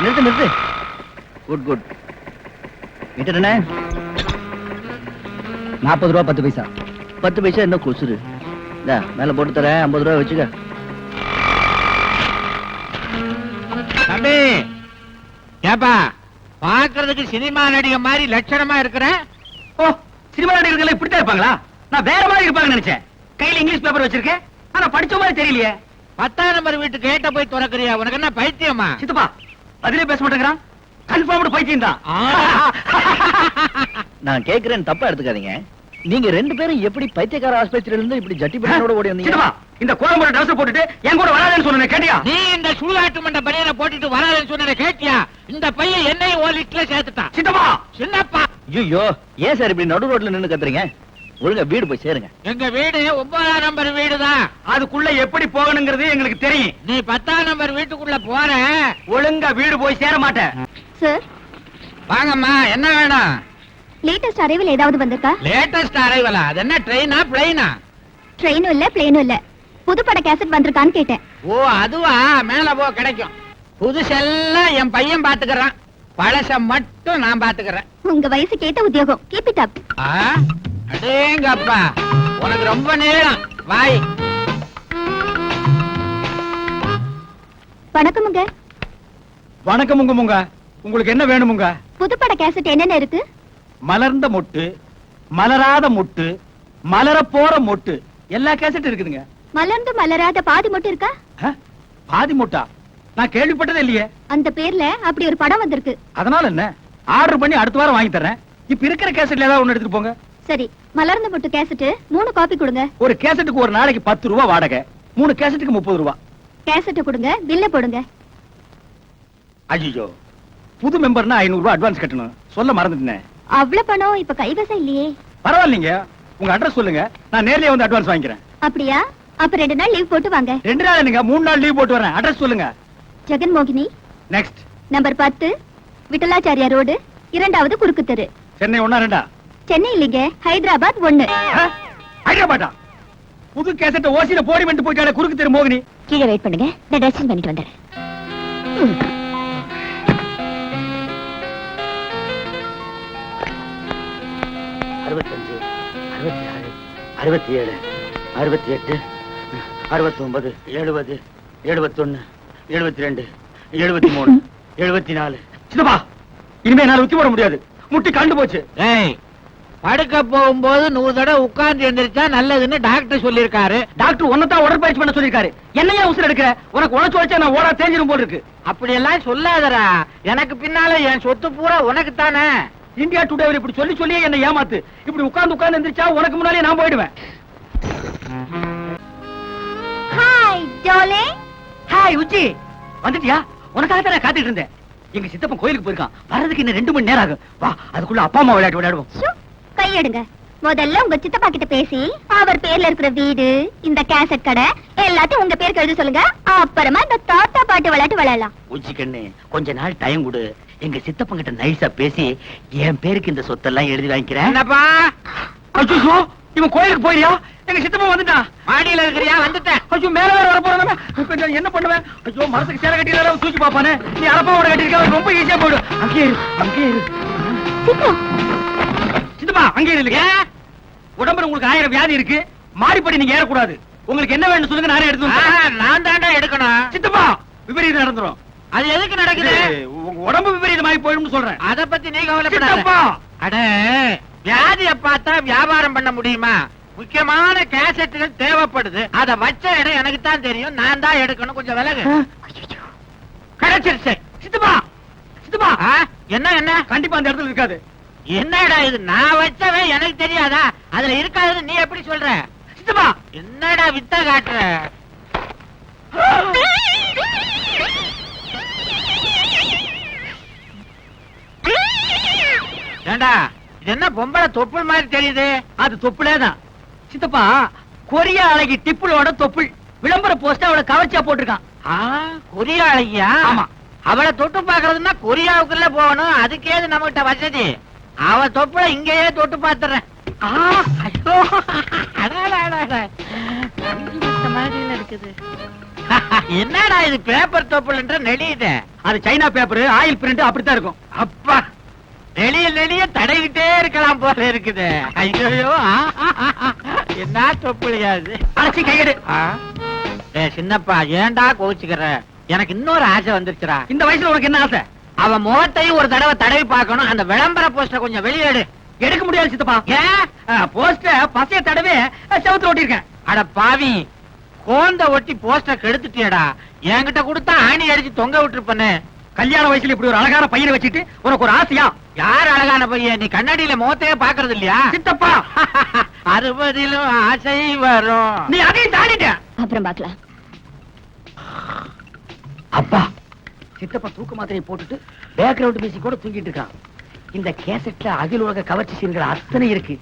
நிறுத்து நிறுத்து. Good good. Metre என்ன? 40 ரூபா 10 பைசா. 10 பைசா என்ன கொசுரு? மேல போட்டு தரேன், 50 ரூபா வச்சுக்க. தம்பி ஏப்பா, பாக்குறதுக்கு சினிமா நடிகை மாதிரி லட்சணமா இருக்கிற. ஓ, சினிமா நடிகர்கள் இப்படித்தான் இருப்பாங்களா? நான் வேற மாதிரி இருப்பாங்க நினைச்சேன். கையில இங்கிலீஷ் பேப்பர் வச்சிருக்கேன், ஆனா படிச்ச மாதிரி தெரியலையே. 10ஆம் நம்பர் வீட்டு கேட்ட போய் திறக்கறியா? உனக்கு என்ன பைத்தியமா? சித்தப்பா அதிலே பேச மாட்டேங்கிறான். கன்ஃபார்ம்டு பைத்தியம் தான். நான் கேக்குறேன், தப்பா எடுத்துக்காதீங்க. நீங்க 2 பேரும் எப்படி பைத்தியக்கார ஆஸ்பத்திரியில இருந்து இப்படி ஜட்டி பையனோட ஓடி வந்தீங்க? சித்தப்பா, இந்த கோயம்புத்தூர் ட்ரெஸ் போட்டுட்டு என் கூட வராதேன்னு சொன்னேன், கேட்டியா? நீ இந்த சுடுகாட்டு மண்ட பனியனை போட்டுட்டு வராதேன்னு சொன்னே, கேட்டியா? இந்த பையன் என்னையும் ஒரு லிட்ல சேர்த்துட்டான். சித்தப்பா, சின்னப்பா. ஐயோ, ஏன் சார் இப்படி நடு ரோட்ல நின்னு கத்துறீங்க? ஒழுங்கா வீடு போய் சேருங்க. எங்க வீடு 9ஆம் நம்பர் வீடுதான். அதுக்குள்ள எப்படி போகணுங்கிறது எங்களுக்கு தெரியும். நீ 10ஆம் நம்பர் வீட்டுக்குள்ள போற, ஒழுங்கா வீடு போய் சேர மாட்டேன். சார் வாங்கம்மா, என்ன வேணும்? லேட்டஸ்ட் அரைவல் ஏதாவது வந்திருக்கா? லேட்டஸ்ட் அரைவலா? அது என்ன ட்ரெயினா பிளைனா? ட்ரெயினும் இல்ல பிளேனும் இல்ல, புதுப்பட கேசட் வந்திருக்கான்னு கேட்டேன். ஓ அதுவா, மேல போ கிடைக்கும். புதுசெல்லாம் என் பையன் பாத்துக்கறான், பழச மட்டும் நான் பாத்துக்கறேன். உங்க வயசுக்கு ஏத்த உத்தியோகம், கீப் இட் அப். அடேங்கப்பா, உனக்கு ரொம்ப நேரம் வாய். வணக்கமுங்க. வணக்கம் முங்க. உங்களுக்கு என்ன வேணுமுங்க? புதுப்பட கேசட் என்னென்ன இருக்கு? மலர்ந்த மொட்டு, மலராத மொட்டு, மலர போற மொட்டு, எல்லா கேசட் இருக்குதுங்க. மலர்ந்து மலராத பாதி மட்டும் இருக்கா? பாதி மொட்டா? நான் கேள்விப்பட்டதே இல்லையே. அந்த பேர்ல அப்படி ஒரு படம் வந்திருக்கு. அதனால என்ன, ஆர்டர் பண்ணி அடுத்த வாரம் வாங்கி தரேன். இப்ப இருக்கிற கேசட்ல ஏதாவது ஒண்ணு எடுத்துட்டு போங்க. சரி, மலர்ந்த மொட்டு கேசட் 3 காப்பி கொடுங்க. ஒரு கேசட்டுக்கு ஒரு நாளைக்கு 10 ரூபா வாடகை, 3 கேசட்டுக்கு 30 ரூபா. கேசட் கொடுங்க, பில்ல போடுங்க. ஐயோ, புது மெம்பர்னா 500 ரூபாய் அட்வான்ஸ் கட்டணும், சொல்ல மறந்துட்டேன். அவ்வளவு பணம் இப்ப கைவசம் இல்லையே. பரவாயில்லைங்க, உங்க அட்ரஸ் சொல்லுங்க, நான் நேர்லயே வந்து அட்வான்ஸ் வாங்கிக்கிறேன். அப்படியா? அப்ப 2 நாள் லீவ் போட்டு வாங்க. 2 நாள் என்னங்க, 3 நாள் லீவ் போட்டு வரேன். அட்ரஸ் சொல்லுங்க. ஜெகன் மோகினி, நெக்ஸ்ட் நம்பர் 10, விட்டலாச்சாரியா ரோடு, 2வது குறுக்கு தெரு. சென்னை 1 2? சென்னை இல்லைங்க, ஹைதராபாத் 1. ஹைதராபாத்தா? புது கேசட்ட ஓசில போடி வந்து போயிட்டாலே குறுக்கு தெரு மோகினி. கீழே வெயிட் பண்ணுங்க, நான் ட்ரெஸ்ஸிங் பண்ணிட்டு வந்துறேன். 65, 66, 67, 68, 69, 70, 71, 72, 73, 74. சித்தப்பா, இனிமே என்னால உச்சி போட முடியாது, முட்டி கண்டு போச்சு. படுக்க போகும்போது 100 தடவை உட்கார்ந்து எந்திரிச்சா நல்லதுன்னு டாக்டர் சொல்லிருக்காரு. டாக்டர் உன்னதான் உடற்பயிற்சி பண்ண சொல்லிருக்காரு. என்னையா உசுர எடுக்கிற? உனக்கு உழைச்சு உழைச்சா நான் ஓடா தேஞ்சிரும் போல இருக்கு. அப்படி எல்லாம் சொல்லாதடா, எனக்கு பின்னால என் சொத்து பூரா உனக்கு தானே. இந்தியா டுடேவில் இப்படி சொல்லி சொல்லியே என்ன ஏமாத்து. இப்படி உட்கார்ந்து எந்திரிச்சா உனக்கு முன்னாலே நான் போயிடுவேன். Hi darling. ஹாய் உச்சி, வந்துட்டியா? உனக்காக தான் நான் காத்துட்டு இருந்தேன். எங்க சித்தப்பன் கோயிலுக்கு போயிருக்கான், வர்றதுக்கு இன்னும் 2 மணி நேரம் ஆகும். வா, அதுக்குள்ள அப்பா அம்மா விளையாடுவோம். கையெடுங்க. முதல்ல உங்க சித்தப்பா கிட்ட பேசி அவர் பேர்ல இருக்கிற வீடு, இந்த கேசட் கடை எல்லாத்தையும் உங்க பேருக்கு எழுத சொல்லுங்க. அப்புறமா இந்த தாத்தா பாட்டு விளையாட்டு விளையாடலாம். உச்சி கண்ணு, கொஞ்ச நாள் டைம் கொடு. எங்க சித்தப்பன் கிட்ட நைஸா பேசி என் பேருக்கு இந்த சொத்தெல்லாம் எழுதி வாங்கிக்கிறேன். என்னப்பா? அச்சோ, இவன் கோயிலுக்கு போயியா? எங்க சித்தப்பன் வந்துட்டான். மாடியில இருக்கிறியா? வந்துட்டேன். ஐயோ, மேல வேற வர போறானே, என்ன பண்ணுவேன்? ஐயோ, மரத்துக்கு சேர கட்டியெல்லாம் தூக்கி பாப்பானே. நீ அரப்பாவோட கட்டிருக்க, ரொம்ப ஈஸியா போயிடு. அங்கே இரு. சித்தப்பா, அங்கே இல்லைங்க. உடம்புல உங்களுக்கு 1000 வியாதி இருக்கு, மாடிப்படி நீங்க ஏறக்கூடாது. உங்களுக்கு என்ன வேணும் சொல்லுங்க, நானே எடுத்து நான் தாண்டா எடுக்கணும். சித்தப்பா, விபரீதம் நடந்துரும். அது எதுக்கு நடக்குது? உடம்பு விபரீதமாயி போயிடும் சொல்றேன். அத பத்தி நீ கவலைப்படாத. அட, வியாதிய பார்த்தா வியாபாரம் பண்ண முடியுமா? முக்கியமான கேசட்டுகள் தேவைப்படுது. அத வச்ச இடம் எனக்கு தான் தெரியும், நான் தான் எடுக்கணும். கொஞ்சம் விலகு. கிடைச்சிருச்சு. சித்தப்பா, என்ன கண்டிப்பா அந்த இடத்துல இருக்காது. என்னடா இது, நான் வச்சவன் எனக்கு தெரியாதா? அதுல இருக்காதுன்னு நீ எப்படி சொல்ற? சித்தப்பா, என்னடா வித்த காட்டுற? ஏண்டா, இது என்ன பொம்பளை தொப்புள் மாதிரி தெரியுது? அது தொப்புளேதான். சித்தப்பா, கொரியா அழகி டிப்புளோட தொப்புள் விளம்பர போஸ்ட் அவளை கவர்ச்சியா போட்டிருக்கான். கொரியா அழகியா? ஆமா, அவளை தொட்டு பாக்குறதுன்னா கொரியாவுக்குள்ள போகணும். அதுக்கேது நம்ம கிட்ட வசதி. அவ தொப்புல இங்கேயே தொட்டு பாத்துறேன். இருக்குது. என்னடா இது பேப்பர் தொப்புல நெளியுது? அது சைனா பேப்பர், ஆயில் பிரிண்ட் அப்படித்தான் இருக்கும். அப்பா நெளிய தடவிட்டே இருக்கலாம் போல இருக்குது. ஐயோ என்ன தொப்புளியாது. அழைச்சி கையெடு. சின்னப்பா ஏன்டா கோச்சுக்கிற? எனக்கு இன்னொரு ஆசை வந்துருச்சுடா. இந்த வயசுல உனக்கு என்ன ஆசை? அவன் முகத்தையும் ஒரு தடவை தடவி பார்க்கணும். அந்த விளம்பர போஸ்டர் கொஞ்சம் வெளியே எடு. எடுக்க முடியாது சித்தப்பா. ஏன்? போஸ்டர் பசைய தடவை செவுத்துல ஒட்டிருக்கேன். அட பாவி, கோந்த ஒட்டி போஸ்டர் கெடுத்துட்டியடா. என்கிட்ட கொடுத்தா ஆணி அடிச்சு தொங்க விட்டுருப்பனே. கல்யாண வயசுல இப்படி ஒரு அழகான பையனை வச்சுட்டு உனக்கு ஒரு ஆசையா? யார் அழகான பையன்? நீ கண்ணாடியில முகத்தையே பாக்குறது இல்லையா? சித்தப்பா 60லும் ஆசை வரும். நீ அதையும் தாண்டிட்ட. அப்புறம் பாக்கலாம். அப்பா சித்தப்பா தூக்க மாத்திரையை போட்டுட்டு பேக்ரவுண்ட் மியூசிக் கூட தூங்கிட்டு இருக்கான். இந்த கேசட்ல அகில உலக கவர்ச்சி சீன்கள் அத்தனை இருக்கு.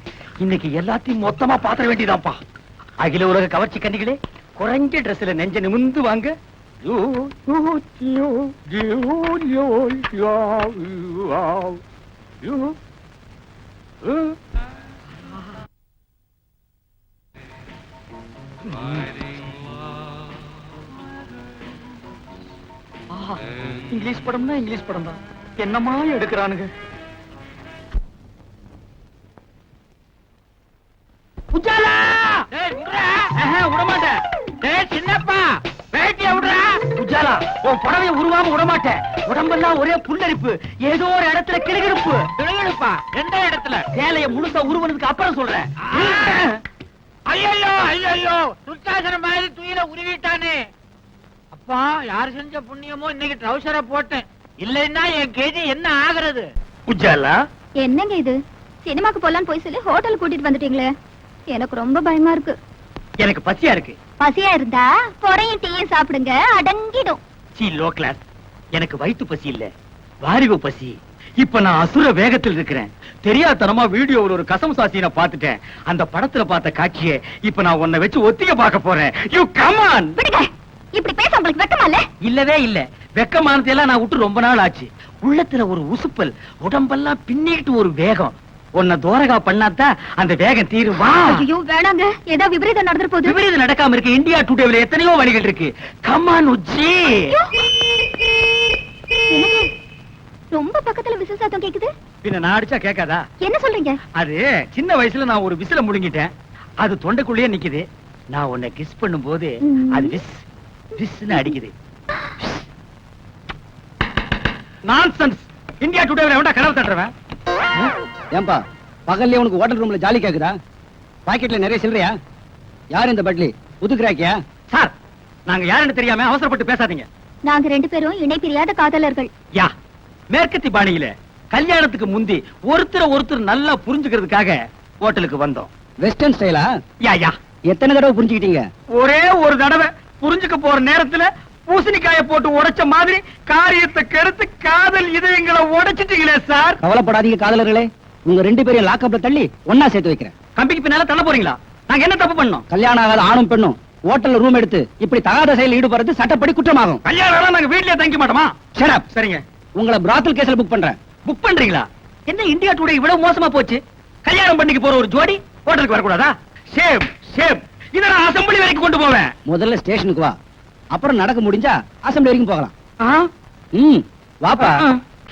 இன்னைக்கு எல்லாத்தையும் மொத்தமா பாத்திர வேண்டியதாப்பா. அகில உலக கவர்ச்சி கண்ணிகளே, குறைஞ்ச ட்ரெஸ்ல நெஞ்ச நிமிந்து வாங்க. இங்கிலீஷ் படம்னா இங்கிலீஷ் படம் தான். என்னமா எடுக்கிறானுங்க. உஜாலா விடமாட்டேன். சின்னப்பா பேட்டிய விடுறா. உஜாலா உன் புடவைய உருவாம விடமாட்டேன். உடம்பெல்லாம் ஒரே புல்லரிப்பு, ஏதோ ஒரு இடத்துல கிளுகிழுப்பு. கிளுகிழுப்பா? எந்த இடத்துல? சேலைய முழுசா உருவனதுக்கு அப்புறம் சொல்றேன். ஐயோ ஐயோ, துர்த்தாசனம் மாதிரி துயில உருவிட்டானே. அப்பா யாரு செஞ்ச புண்ணியமோ இன்னைக்கு ட்ரௌசரை போட்டேன். இல்லைன்னா என் கேஜி என்ன ஆகுறது? உஜாலா என்னங்க இது? சினிமாக்கு போலான்னு போய் சொல்லி ஹோட்டல் கூட்டிட்டு வந்துட்டீங்களே. எனக்கு ரொம்ப பயமா இருக்கு. எனக்கு பசியா இருக்கு. பசியா இருந்தா பொறையும் டீயும் சாப்பிடுங்க, அடங்கிடும். C low class. எனக்கு வயிற்று பசி இல்ல, வாரிவு பசி. இப்ப நான் அசுர வேகத்தில் இருக்கிறேன். தெரியாதனமா வீடியோவில் ஒரு கசம் சாசியை பார்த்துட்டேன். அந்த படத்துல பார்த்த காட்சியை இப்ப நான் உன்னை வச்சு ஒத்திக பார்க்க போறேன். You come on. விடுங்க. இப்படி பேச உங்களுக்கு வெக்கமா இல்ல? இல்லவே இல்ல. வெக்கமானதெல்லாம் நான் விட்டு ரொம்ப நாள் ஆச்சு. உள்ளத்துல ஒரு உசுப்பல், உடம்பெல்லாம் பின்னிட்டு ஒரு வேகம். உன்னை தோரகா பண்ணாதான் அந்த வேகம் தீருமா? ஐயோ வேணாங்க, ஏதோ விபரீதம் நடந்துற போகுது. விபரீதம் நடக்காம இருக்கு. இந்தியா டுடேல எத்தனையோ வழிகள் இருக்கு. கம் ஆன் உஜ்ஜி. என்னங்க ரொம்ப பக்கத்துல விசில் சத்தம் கேக்குது? பின்ன நான் அடிச்சா கேட்காதா? என்ன சொல்றீங்க? அது சின்ன வயசுல நான் ஒரு விசில முழுங்கிட்டேன். அது தொண்டைக்குள்ளேயே நிக்குது. நான் உன்னை கிஸ் பண்ணும் போது அது விஸ் விஸ்னு அடிக்குது. நான்சென்ஸ். இந்தியா டுடேல எவன்டா கனவு தட்டுறவன்? ஏன்பா பகல்ல உனக்கு ஹோட்டல் ரூம்ல ஜாலி கேக்குதா? பாக்கெட்ல நிறைய சில்லறையா? யார் இந்த பட்லி? புதுக்குறாக்கியா? சார், நாங்க யாருன்னு தெரியாம அவசரப்பட்டு பேசாதீங்க. நாங்க ரெண்டு பேரும் இணை பிரியாத காதலர்கள். யா மேற்கத்தி பாணியில கல்யாணத்துக்கு முந்தி ஒருத்தர் நல்லா புரிஞ்சுக்கிறதுக்காக ஹோட்டலுக்கு வந்தோம். வெஸ்டர்ன் ஸ்டைலா? யா யா எத்தனை தடவை புரிஞ்சுக்கிட்டீங்க? ஒரே ஒரு தடவை. புரிஞ்சுக்க போற நேரத்துல பூசணிக்காய போட்டு உடைச்ச மாதிரி காரியத்தை கெடுத்து காதல் இதயங்களை உடைச்சிட்டீங்களே சார். கவலைப்படாதீங்க காதலர்களே, உங்க ரெண்டு பேரையும் லாக்அப்ல தள்ளி ஒன்னா சேர்த்து வைக்கிறேன். கம்பிக்கு பின்னால தள்ள போறீங்களா? நாங்க என்ன தப்பு பண்ணோம்? கல்யாணம் ஆகாத ஆணும் பெண்ணும் ஹோட்டல்ல ரூம் எடுத்து இப்படி தகாத செயலில் ஈடுபடுறது சட்டப்படி குற்றமாகும். கல்யாணம் நாங்க வீட்லயே தங்க மாட்டோமா? Shut up. சரிங்க. உங்களை பிராத்தல் கேஸ்ல புக் பண்றேன். புக் பண்றீங்களா? என்ன இந்தியா டுடே இவ்வளவு மோசமா போச்சு? கல்யாணம் பண்ணிக்க போற ஒரு ஜோடி ஹோட்டலுக்கு வரக்கூடாதா? Shame shame. இத நான் அசெம்பிளி வரைக்கும் கொண்டு போவேன். முதல்ல ஸ்டேஷனுக்கு வா, அப்புறம் நடக்க முடிஞ்சா அசெம்பிளி வரைக்கும் போகலாம். வாப்பா.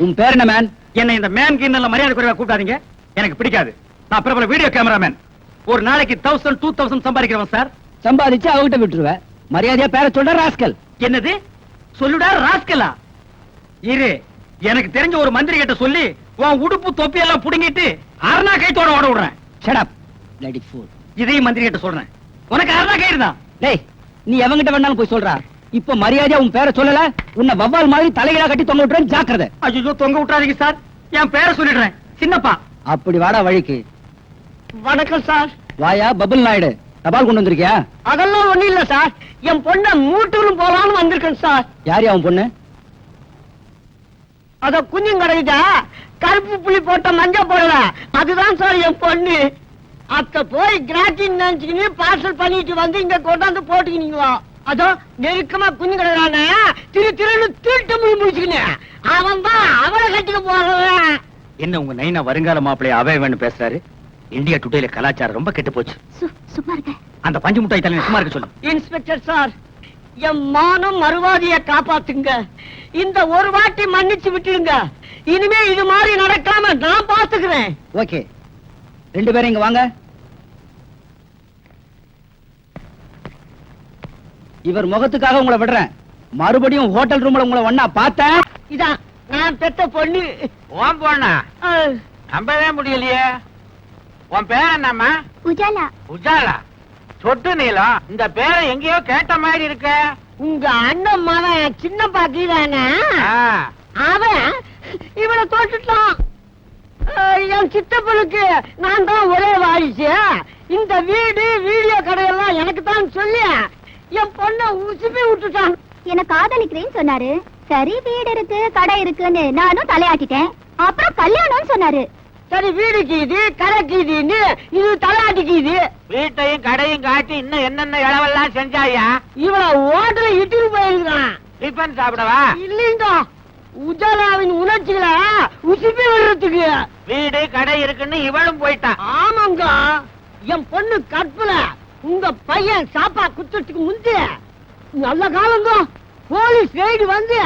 உன் பேர் என்ன மேன்? என்ன இந்த மேன் கீழ மரியாதை குறைவா கூப்பிடாதீங்க. எனக்கு பிடிக்காது. நான் பிரபல வீடியோ கேமராமேன். ஒரு நாளைக்கு 1000 2000 சம்பாதிக்கிறவன் சார். சம்பாதிச்சு அவகிட்ட விட்டுருவேன். மரியாதையா பேர சொல்ற ராஸ்கல். என்னது சொல்லுடா ராஸ்கலா? இரு, எனக்கு தெரிஞ்ச ஒரு மந்திரி கிட்ட சொல்லி உன் உடுப்பு தொப்பி எல்லாம் புடுங்கிட்டு அரணா கைத்தோட ஓட விடுறேன். Shut up lady fool. இதையும் மந்திரி கிட்ட சொல்றேன். உனக்கு அரணா கயிறு தான். டேய், நீ எவங்கிட்ட வேணாலும் போய் சொல்றா. இப்ப மரியாதையா உன் பேரை சொல்லல, உன்னை வவ்வால் மாதிரி தலைகளா கட்டி தொங்க விட்டுறேன். ஜாக்கிரதை. ஐயோ தொங்க விட்டுறாதீங்க சார். என் பேரை சொல்லிடுறேன். சின்னப்பா. அப்படி வாடா வழிக்கு. வணக்கம் சார். வாயா பபுல் நாயுடு, தபால் கொண்டு வந்திருக்கியா? அதெல்லாம் ஒண்ணு இல்ல சார். என் பொண்ண மூட்டூரும் போலான்னு வந்திருக்கேன் சார். யார் அவன் பொண்ணு? அத குஞ்சும் கிடைக்கிட்டா கருப்பு புள்ளி போட்ட மஞ்ச போடல, அதுதான் சார் என் பொண்ணு. அத்த போய் கிராட்டின் நினைச்சுக்கின்னு பார்சல் பண்ணிட்டு வந்து இங்க கொண்டாந்து போட்டுக்கினீங்களா? அதோ நெருக்கமா குஞ்சு கிடக்குறானே திருன்னு திருட்டு முடிச்சுக்கினேன் அவன் தான் அவளை கட்டிக்க போறவன். என்ன உங்க நைனா வருங்கால மாப்பிள்ளைய அவைவன்னு பேசுறாரு? இந்தியா டுடேல கலாச்சாரம் ரொம்ப கெட்டு போச்சு. சும்மா இருக்க. அந்த பஞ்சு முட்டாய் தலைவன் சும்மா இருக்க சொல்லு. இன்ஸ்பெக்டர் சார், என் மானம் மறுவாதிய காப்பாத்துங்க. இந்த ஒரு வாட்டி மன்னிச்சு விட்டுருங்க. இனிமே இது மாதிரி நடக்காம நான் பாத்துக்கிறேன். ஓகே, 2 பேரும் இங்க வாங்க. இவர் முகத்துக்காக உங்களை விடுறேன். மறுபடியும் ஹோட்டல் ரூம்ல உங்களை ஒண்ணா பார்த்தேன். இதான் நான் பெத்த பொண்ணு. உன் பொண்ணா? நம்பவே முடியலையே. உன் பேர் என்னம்மா? உஜாலா. உஜாலா? சொட்டு நீளம். இந்த பேரை எங்கேயோ கேட்ட மாதிரி இருக்க. உங்க அண்ணன் மகன் சின்ன பாக்கிதானே, அவன் இவனை தோட்டுட்டான். என் சித்தப்பனுக்கு நான் தான் ஒரே வாரிசு. இந்த வீடு வீடியோ கடையெல்லாம் எனக்கு தான் சொல்லி என் பொண்ணை உசுப்பி விட்டுட்டான். என்ன காதலிக்கிறேன்னு சொன்னாரு. சரி, வீடு இருக்கு கடை இருக்குன்னு நானும் தலையாட்டிட்டேன். அப்புறம் கல்யாணம்னு சொன்னாரு. சரி, வீடு கீது கடை கீதுன்னு இது தலையாட்டிக்குது. வீட்டையும் கடையும் காட்டி இன்னும் என்னென்ன இளவெல்லாம் செஞ்சாயா? இவள ஓட்டல இட்டுட்டு போயிருக்கான். டிஃபன் சாப்பிடவா? இல்லைங்க, உஜாலாவின் உணர்ச்சிகளை உசுப்பி விடுறதுக்கு. வீடு கடை இருக்குன்னு இவளும் போயிட்டான். ஆமாங்க, என் பொண்ணு கற்பல உங்க பையன் சாப்பா குத்துறதுக்கு முந்தி நல்ல காலங்க போலீஸ் ரைடு வந்து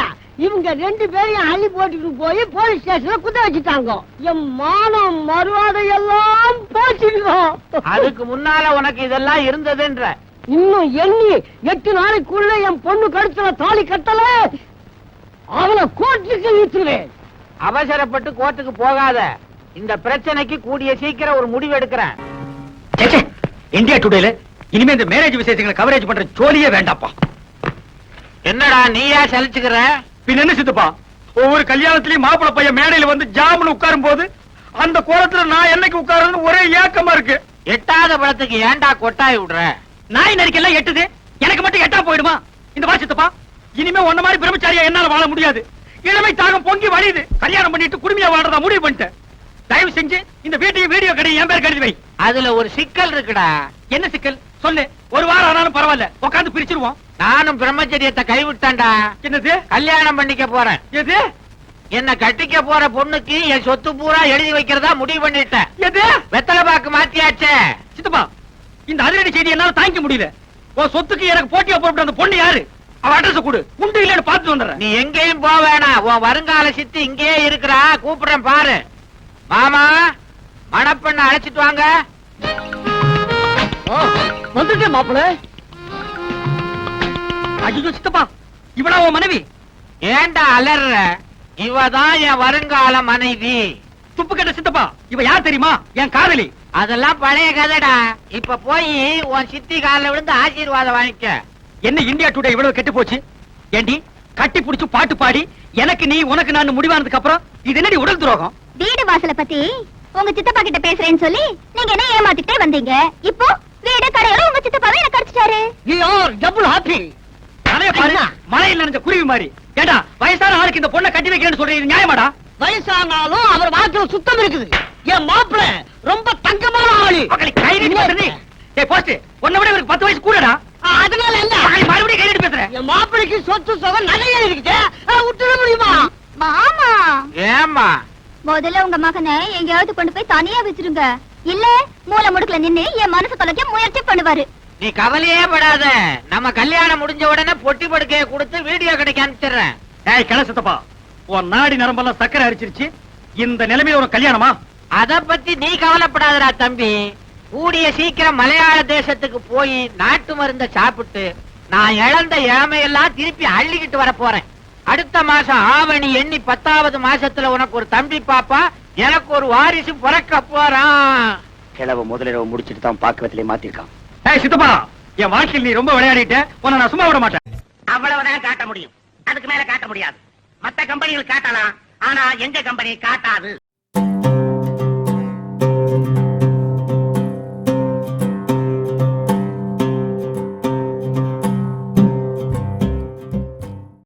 இவங்க 2 பேரையும் அள்ளி போட்டுட்டு போய் போலீஸ் ஸ்டேஷன்ல குத்த வச்சுட்டாங்க. என் மானம் மறுவாதை எல்லாம் போச்சுங்க. அதுக்கு முன்னால உனக்கு இதெல்லாம் இருந்ததுன்ற. இன்னும் எண்ணி 8 நாளைக்குள்ள என் பொண்ணு கழுத்துல தாலி கட்டல அவளை கோர்ட்டுக்கு இழுத்துருவேன். அவசரப்பட்டு கோர்ட்டுக்கு போகாத. இந்த பிரச்சனைக்கு கூடிய சீக்கிரம் ஒரு முடிவு எடுக்கிறேன். இந்தியா டுடேல இனிமே இந்த மேரேஜ் விசேஷங்களை கவரேஜ் பண்ற ஜோலியே வேண்டாப்பா. என்னடா நீயா சலிச்சுக்கிற? பின்ன என்ன சித்தப்பா, ஒவ்வொரு கல்யாணத்திலயும் மாப்பிள பையன் மேடையில வந்து ஜாமுன்னு உட்காரும் போது அந்த கோலத்துல நான் என்னைக்கு உட்காருன்னு ஒரே ஏக்கமா இருக்கு. எட்டாத பழத்துக்கு ஏன்டா கொட்டாய் விடுற? நாய் நரிக்கெல்லாம் எட்டுது, எனக்கு மட்டும் எட்டா போயிடுமா? இந்த வா சித்தப்பா, இனிமே உன்ன மாதிரி பிரம்மச்சாரியா என்னால வாழ முடியாது. இளமை தாகம் பொங்கி வழியுது. கல்யாணம் பண்ணிட்டு குடுமையா வாழ்றதா முடிவு பண்ணிட்டேன். தயவு செஞ்சு இந்த வீட்டையும் வீடியோ கடையும் என் பேர் கருதி வை. அதுல ஒரு சிக்கல் இருக்குடா. என்ன சிக்கல் சொல்லு. ஒரு வாரம் ஆனாலும் பரவாயில்ல, உட்காந்து பிரிச்சிருவோம். நானும் பிரம்மச்சரியத்தை கைவிட்டேன்டா. என்னது? கல்யாணம் பண்ணிக்க போறேன். எது? என்ன கட்டிக்க போற பொண்ணுக்கு என் சொத்து பூரா எழுதி வைக்கிறதா முடிவு பண்ணிட்டேன். எது? வெத்தலை பாக்கு மாத்தியாச்சே. சித்தப்பா, இந்த அதிரடி செய்தி என்னால தாங்கிக்க முடியல. உன் சொத்துக்கு எனக்கு போட்டியா போட்டு அந்த பொண்ணு யாரு? அவ அட்ரஸ் கொடு, உண்டு இல்லன்னு பார்த்து வந்துடுறேன். நீ எங்கேயும் போக வேணாம். உன் வருங்கால சித்தி இங்கேயே இருக்கிறா. கூப்பிடுறேன் பாரு. மாமா, மணப்பெண்ண அழைச்சிட்டு வாங்க. வந்துட்டேன் மாப்பிள்ள. ஐயோ சித்தப்பா, இவளா உன் மனைவி? ஏண்டா அலற? இவதான் என் வருங்கால மனைவி. துப்பு கட்ட சித்தப்பா, இவ யார் தெரியுமா? என் காதலி. அதெல்லாம் பழைய கதைடா. இப்ப போய் உன் சித்தி காலில் விழுந்து ஆசீர்வாதம் வாங்கிக்க. என்ன இந்தியா டுடே இவ்வளவு கெட்டு போச்சு? ஏண்டி கட்டி புடிச்சு பாட்டு பாடி எனக்கு நீ உனக்கு நான் முடிவானதுக்கு அப்புறம் இது என்னடி உடல் துரோகம்? வீடு வாசல பத்தி உங்க சித்தப்பா கிட்ட பேசுறேன்னு சொல்லி நீங்க என்ன ஏமாத்திட்டே வந்தீங்க. இப்போ வீடு கடையோட உங்க சித்தப்பாவே எனக்கு அடிச்சிட்டாரு. Double happy. தலைய பாரு, மழையில் நனைஞ்ச குருவி மாதிரி. ஏண்டா வயசான ஆளுக்கு இந்த பொண்ணை கட்டி வைக்கிறேன்னு சொல்றீங்க, நியாயமாடா? வயசானாலும் அவர் வாக்குல சுத்தம் இருக்குது. என் மாப்பிள்ள ரொம்ப தங்கமான ஆளு. கை நீட்டி பேசுறீ. ஏய் போஸ்ட், உன்னை விட இவருக்கு 10 வயசு கூடடா. அதனால என்ன? மறுபடியும் கை நீட்டி பேசுறேன். என் மாப்பிளைக்கு சொத்து சுகம் நிறைய இருக்குது. விட்டுட முடியுமா? மாமா, ஏமா முதல்ல உங்க மகனை எங்கேயாவது கொண்டு போய் தனியா வச்சிருங்க. இல்ல மூல முடுக்குல நின்னு என் மனசு தொலைக்க முயற்சி பண்ணுவாரு. நீ கவலையே படாத. நம்ம கல்யாணம் முடிஞ்ச உடனே பொட்டி படுக்கைய கொடுத்து வீடியோ கடைக்கு அனுப்பிச்சிடுறேன். ஏய் கிள சித்தப்பா, உன் நாடி நரம்பெல்லாம் சக்கரை அரிச்சிருச்சு. இந்த நிலைமையில ஒரு கல்யாணமா? அத பத்தி நீ கவலைப்படாதடா தம்பி. கூடிய சீக்கிரம் மலையாள தேசத்துக்கு போய் நாட்டு மருந்த சாப்பிட்டு நான் இழந்த இளமையெல்லாம் திருப்பி அள்ளிக்கிட்டு வர போறேன். அடுத்த மாசம் ஆவணி எண்ணி 10வது மாசத்துல உனக்கு ஒரு தம்பி பாப்பா, எனக்கு ஒரு வாரிசு பிறக்க போறான். கிழவ முதலிரவு முடிச்சிட்டு தான் பாக்குவத்திலே மாத்திருக்கான். ஏய் சித்தப்பா, என் வாழ்க்கையில் நீ ரொம்ப விளையாடிட்ட. உன்னை நான் சும்மா விட மாட்டேன். அவ்வளவுதான் காட்ட முடியும், அதுக்கு மேல காட்ட முடியாது. மத்த கம்பெனிகள் காட்டலாம், ஆனா எங்க கம்பெனி காட்டாது.